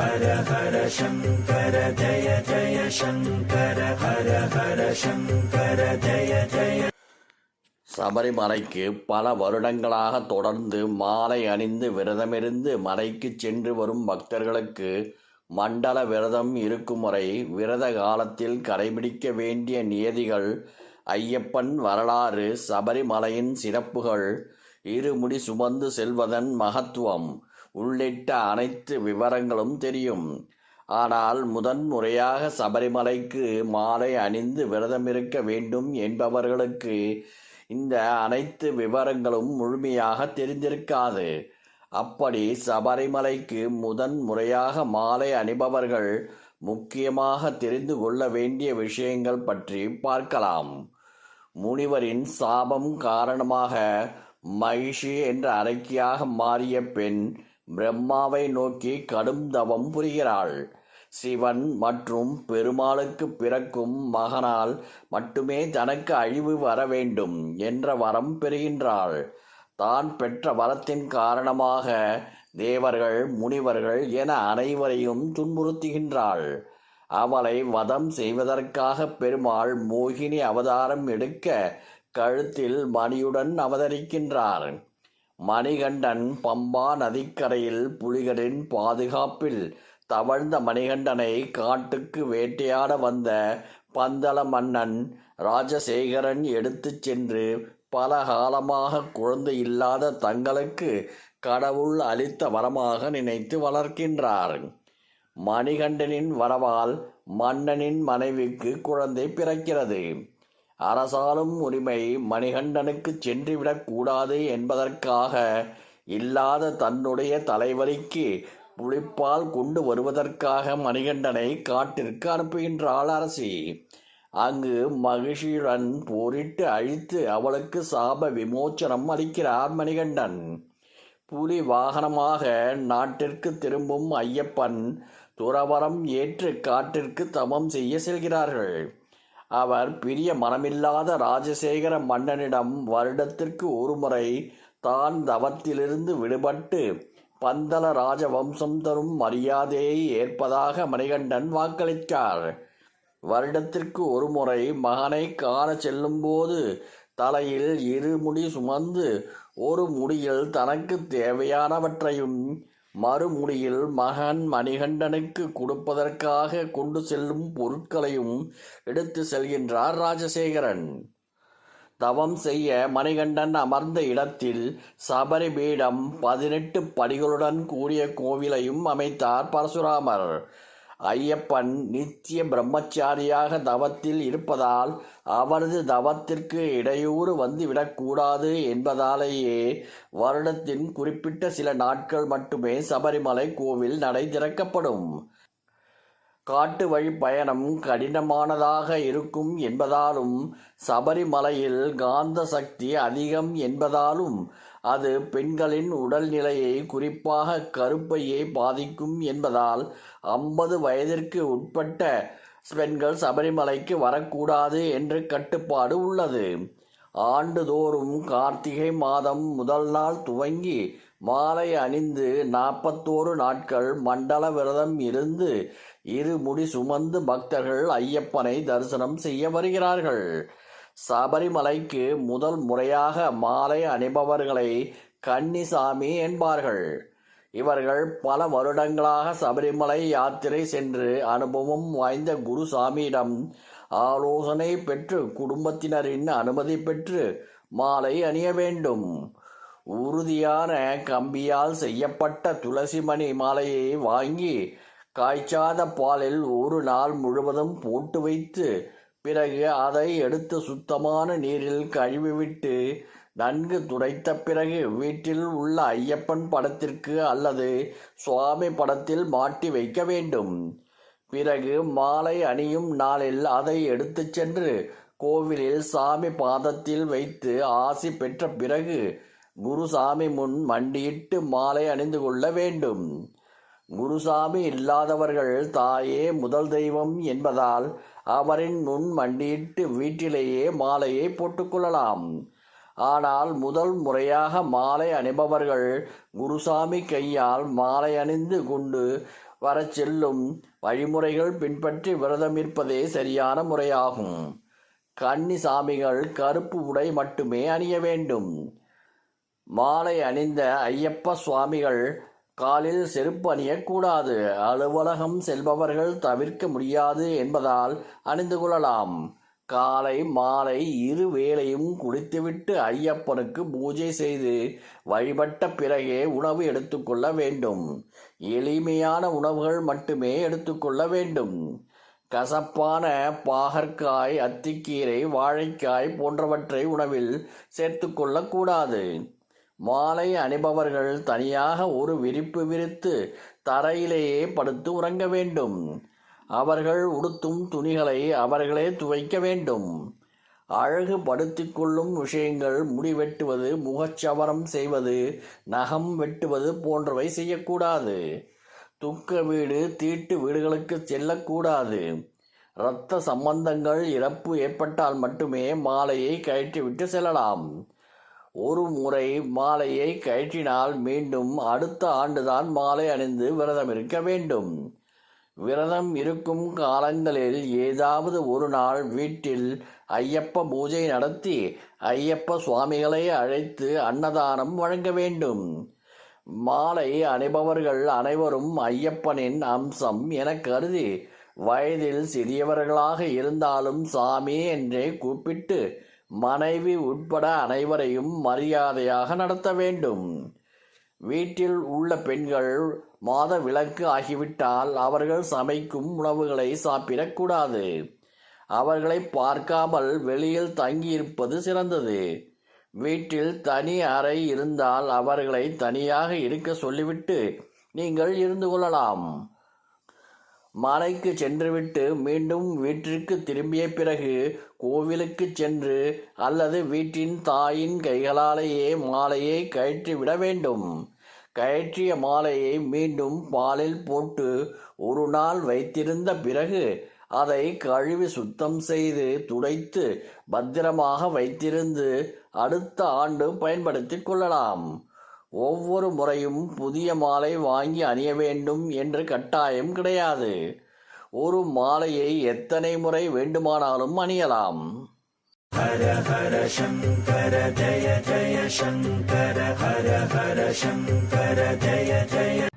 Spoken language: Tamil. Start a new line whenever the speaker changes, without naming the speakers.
ஹர ஹர சங்கர ஜய ஜய சங்கர ஹர ஹர சங்கர ஜய ஜய.
சபரிமலைக்கு பல வருடங்களாக தொடர்ந்து மாலை அணிந்து விரதமிருந்து மலைக்கு சென்று வரும் பக்தர்களுக்கு மண்டல விரதம் இருக்கும் வரை விரத காலத்தில் கடைபிடிக்க வேண்டிய நியதிகள், ஐயப்பன் வரலாறு, சபரிமலையின் சிறப்புகள், இருமுடி சுமந்து செல்வதன் மகத்துவம் உள்ளிட்ட அனைத்து விவரங்களும் தெரியும். ஆனால் முதன்முறையாக சபரிமலைக்கு மாலை அணிந்து விரதமிருக்க வேண்டும் என்பவர்களுக்கு இந்த அனைத்து விவரங்களும் முழுமையாக தெரிந்திருக்காது. அப்படி சபரிமலைக்கு முதன்முறையாக மாலை அணிபவர்கள் முக்கியமாக தெரிந்து கொள்ள வேண்டிய விஷயங்கள் பற்றி பார்க்கலாம். முனிவரின் சாபம் காரணமாக மகிஷி என்ற அரக்கியாக மாறிய பெண் பிரம்மாவை நோக்கி கடும் தவம் புரிகிறாள். சிவன் மற்றும் பெருமாளுக்கு பிறக்கும் மகனால் மட்டுமே தனக்கு அழிவு வர வேண்டும் என்ற வரம் பெறுகின்றாள். தான் பெற்ற வரத்தின் காரணமாக தேவர்கள், முனிவர்கள் என அனைவரையும் துன்புறுத்துகின்றாள். அவளை வதம் செய்வதற்காக பெருமாள் மோகினி அவதாரம் எடுக்க கழுத்தில் மணியுடன் அவதரிக்கின்றார். மணிகண்டன் பம்பா நதிக்கரையில் புலிகளின் பாதுகாப்பில் தவழ்ந்த மணிகண்டனை காட்டுக்கு வேட்டையாட வந்த பந்தள மன்னன் ராஜசேகரன் எடுத்துச் சென்று பல காலமாக குழந்தை இல்லாத தங்களுக்கு கடவுள் அளித்த வரமாக நினைத்து வளர்க்கின்றார். மணிகண்டனின் வரவால் மன்னனின் மனைவிக்கு குழந்தை பிறக்கிறது. அரசாளும் உரிமை மணிகண்டனுக்கு சென்றுவிடக் கூடாது என்பதற்காக இல்லாத தன்னுடைய தலைவலிக்கு புலிப்பால் கொண்டு வருவதற்காக மணிகண்டனை காட்டிற்கு அனுப்புகின்றாள் அரசி. அங்கு மகிஷியுடன் போரிட்டு அழித்து அவளுக்கு சாப விமோச்சனம் அளிக்கிறார் மணிகண்டன். புலி வாகனமாக நாட்டிற்கு திரும்பும் ஐயப்பன் துறவரம் ஏற்று காட்டிற்கு தவம் செய்ய செல்கிறார்கள். அவர் பிரிய மனமில்லாத ராஜசேகர மன்னனிடம் வருடத்திற்கு ஒருமுறை தான் தவத்திலிருந்து விடுபட்டு பந்தள ராஜவம்சம் தரும் மரியாதையை ஏற்பதாக மணிகண்டன் வாக்களித்தார். வருடத்திற்கு ஒருமுறை மகனை காண செல்லும்போது தலையில் இருமுடி சுமந்து ஒரு முடியில் தனக்கு தேவையானவற்றையும் மறுமுடியில் மகன் மணிகண்டனுக்கு கொடுப்பதற்காக கொண்டு செல்லும் பொருட்களையும் எடுத்து செல்கின்றார் ராஜசேகரன். தவம் செய்ய மணிகண்டன் அமர்ந்த இடத்தில் சபரி பீடம் 18 படிகளுடன் கூடிய கோவிலையும் அமைத்தார் பரசுராமர். ஐயப்பன் நித்திய பிரம்மச்சாரியாக தவத்தில் இருப்பதால் அவரது தவத்திற்கு இடையூறு வந்துவிடக்கூடாது என்பதாலேயே வருடத்தின் குறிப்பிட்ட சில நாட்கள் மட்டுமே சபரிமலை கோவில் நடை திறக்கப்படும். காட்டு வழி பயணம் கடினமானதாக இருக்கும் என்பதாலும் சபரிமலையில் காந்த சக்தி அதிகம் என்பதாலும் அது பெண்களின் உடல்நிலையை, குறிப்பாக கருப்பையை பாதிக்கும் என்பதால் 50 வயதிற்கு உட்பட்ட பெண்கள் சபரிமலைக்கு வரக்கூடாது என்று கட்டுப்பாடு உள்ளது. ஆண்டுதோறும் கார்த்திகை மாதம் முதல் நாள் துவங்கி மாலை அணிந்து 41 நாட்கள் மண்டல விரதம் இருந்து இருமுடி சுமந்து பக்தர்கள் ஐயப்பனை தரிசனம் செய்ய வருகிறார்கள். சபரிமலைக்கு முதல் முறையாக மாலை அணிபவர்களை கன்னிசாமி என்பார்கள். இவர்கள் பல வருடங்களாக சபரிமலை யாத்திரை சென்று அனுபவம் வாய்ந்த குருசாமியிடம் ஆலோசனை பெற்று குடும்பத்தினரின் அனுமதி பெற்று மாலை அணிய வேண்டும். உறுதியான கம்பியால் செய்யப்பட்ட துளசிமணி மாலையை வாங்கி காய்ச்சாத பாலில் ஒரு நாள் முழுவதும் போட்டு வைத்து பிறகு அதை எடுத்து சுத்தமான நீரில் கழுவிவிட்டு நன்கு துடைத்த பிறகு வீட்டில் உள்ள ஐயப்பன் படத்திற்கு அல்லது சுவாமி படத்தில் மாட்டி வைக்க வேண்டும். பிறகு மாலை அணியும் நாளில் அதை எடுத்து சென்று கோவிலில் சாமி பாதத்தில் வைத்து ஆசி பெற்ற பிறகு குருசாமி முன் மண்டியிட்டு மாலை அணிந்து கொள்ள வேண்டும். குருசாமி இல்லாதவர்கள் தாயே முதல் தெய்வம் என்பதால் அவரின் முன் மண்டியிட்டு வீட்டிலேயே மாலையை போட்டுக்கொள்ளலாம். ஆனால் முதல் முறையாக மாலை அணிபவர்கள் குருசாமி கையால் மாலை அணிந்து கொண்டு வரச் செல்லும் வழிமுறைகள் பின்பற்றி விரதம் இருப்பதே சரியான முறையாகும். கன்னி சாமிகள் கருப்பு உடை மட்டுமே அணிய வேண்டும். மாலை அணிந்த ஐயப்ப சுவாமிகள் காலில் செருப்பு அணியக்கூடாது. அலுவலகம் செல்பவர்கள் தவிர்க்க முடியாது என்பதால் அணிந்து கொள்ளலாம். காலை மாலை இரு வேளையும் குளித்துவிட்டு ஐயப்பனுக்கு பூஜை செய்து வழிபட்ட பிறகே உணவு எடுத்துக்கொள்ள வேண்டும். எளிமையான உணவுகள் மட்டுமே எடுத்துக்கொள்ள வேண்டும். கசப்பான பாகற்காய், அத்திக்கீரை, வாழைக்காய் போன்றவற்றை உணவில் சேர்த்துக்கொள்ளக்கூடாது. மாலை அணிபவர்கள் தனியாக ஒரு விரிப்பு விரித்து தரையிலேயே படுத்து உறங்க வேண்டும். அவர்கள் உடுத்தும் துணிகளை அவர்களே துவைக்க வேண்டும். அழகு படுத்திக் கொள்ளும் விஷயங்கள் முடி வெட்டுவது, முகச்சவரம் செய்வது, நகம் வெட்டுவது போன்றவை செய்யக்கூடாது. துக்க வீடு, தீட்டு வீடுகளுக்கு செல்லக்கூடாது. இரத்த சம்பந்தங்கள் இறப்பு ஏற்பட்டால் மட்டுமே மாலையை கழற்றிவிட்டு செல்லலாம். ஒரு முறை மாலையை கழற்றினால் மீண்டும் அடுத்த ஆண்டுதான் மாலை அணிந்து விரதம் இருக்க வேண்டும். விரதம் இருக்கும் காலங்களில் ஏதாவது ஒரு நாள் வீட்டில் ஐயப்ப பூஜை நடத்தி ஐயப்ப சுவாமிகளை அழைத்து அன்னதானம் வழங்க வேண்டும். மாலை அணிபவர்கள் அனைவரும் ஐயப்பனின் அம்சம் என கருதி வயதில் சிறியவர்களாக இருந்தாலும் சாமி என்றே கூப்பிட்டு மனைவி உட்பட அனைவரையும் மரியாதையாக நடத்த வேண்டும். வீட்டில் உள்ள பெண்கள் மாத விலக்கு ஆகிவிட்டால் அவர்கள் சமைக்கும் உணவுகளை சாப்பிடக்கூடாது. அவர்களை பார்க்காமல் வெளியில் தங்கியிருப்பது சிறந்தது. வீட்டில் தனி அறை இருந்தால் அவர்களை தனியாக இருக்க சொல்லிவிட்டு நீங்கள் இருந்து கொள்ளலாம். மலைக்கு சென்றுவிட்டு மீண்டும் வீட்டிற்கு திரும்பிய பிறகு கோவிலுக்கு சென்று அல்லது வீட்டின் தாயின் கைகளாலேயே மாலையை கழற்றி விட வேண்டும். கழற்றிய மாலையை மீண்டும் பாலில் போட்டு ஒரு நாள் வைத்திருந்த பிறகு அதை கழுவி சுத்தம் செய்து துடைத்து பத்திரமாக வைத்திருந்து அடுத்த ஆண்டு பயன்படுத்திக் கொள்ளலாம். ஒவ்வொரு முறையும் புதிய மாலை வாங்கி அணிய வேண்டும் என்று கட்டாயம் கிடையாது. ஒரு மாலையை எத்தனை முறை வேண்டுமானாலும் அணியலாம்.
ஹர ஹர சங்கர ஜய ஜய சங்கர ஹர ஹர சங்கர ஜய ஜய